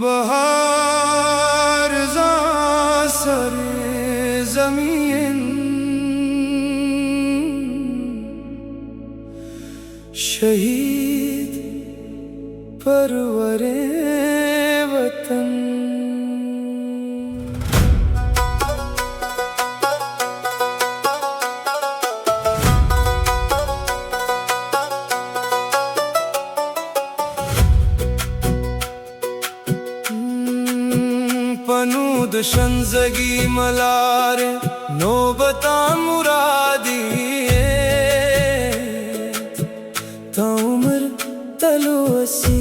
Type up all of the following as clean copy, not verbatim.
बहार सरे ज़मीन शहीद परवरे वतन। पनूद शंजगी मलार नोबता मुरादी उम्र तलो असी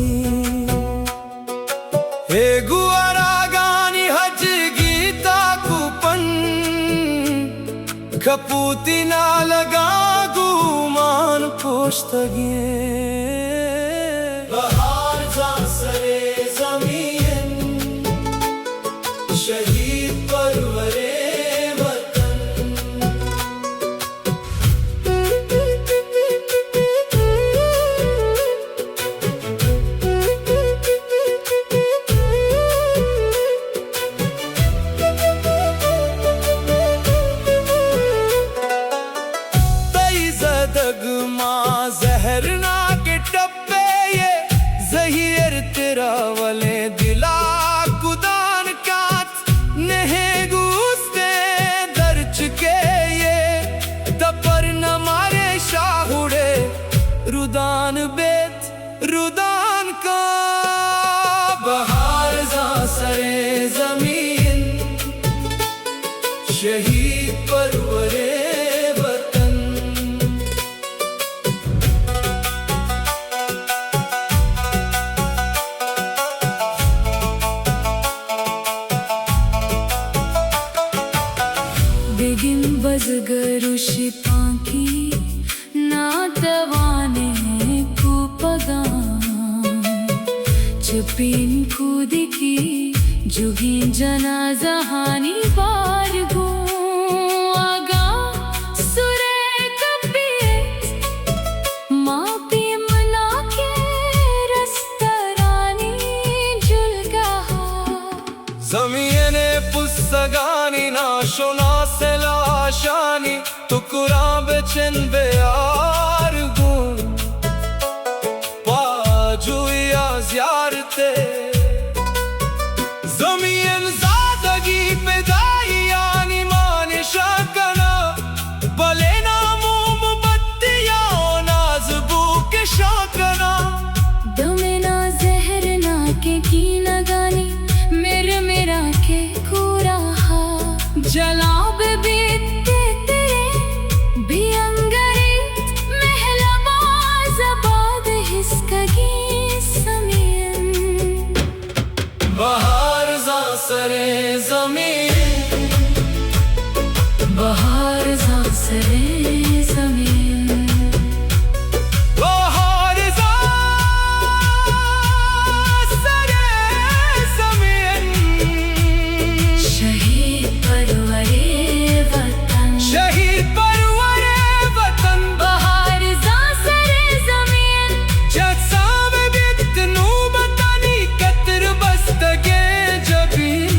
हे गुआरा गानी हज गीता कुपन कपूती ना लगा गुमान पोश्तगे बहार जा सरे ज़मीन शहीद परवरे दगमा जहरना के टप्पे ये जहीर तेरा वले दिला कुदान कात नहे गुस्ते दर्च के ये दपर न मारे शाहुड़े रुदान बेत रुदान का बहार जा सरे ज़मीन शहीद परवरे बेगिन बजगरु शिपांकी ना दवाने कुपगा चपीन कूदिकी जुगीन जनाजा हानी बारगो आगा सुरे कपीत मापी मना के रस्तरानी जुलगाहा ज़मीने पुस्तगानी ना शोना सेलाशानी तुकुरा बेचन बेयार गुन पाजुया ज़ियारते ज़मीन ज़ादगी पेदायानी माने शाकना भले नामो मुबत्तिया नाज़बू के शाकना दमेना जहर ना के की लगानी मेरा के खूरा जलाब बीते तेरे भी अंगरीत महलबाज आबाद हिस्कगी समीन बहार जा सरे ज़मीन बहार जा सरे ज़मीन बहार जा सरे ज़मीन शहीद परवरे वतन शहीद परवरे वतन बहार जा सरे ज़मीन जैसा में बितनू बतानी कतर बस्तगे जबीन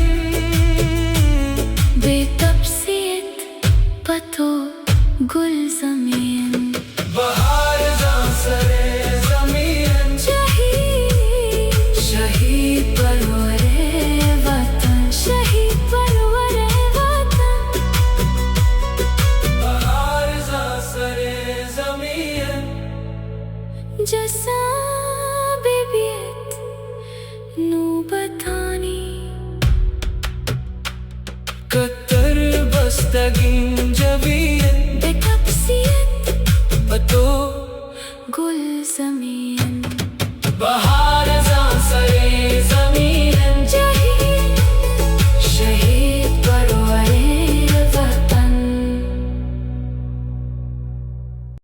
बेतबसीत पतो गुल ज़मीन बहार जा सरे ज़मीन शहीद परवरे वतन शहीद परवरे वतन बहार जा सरे ज़मीन जसा बेबियत नू बतानी कतर बस्तगिन जबीन बेतबसीत पतो गुल ज़मीन बहार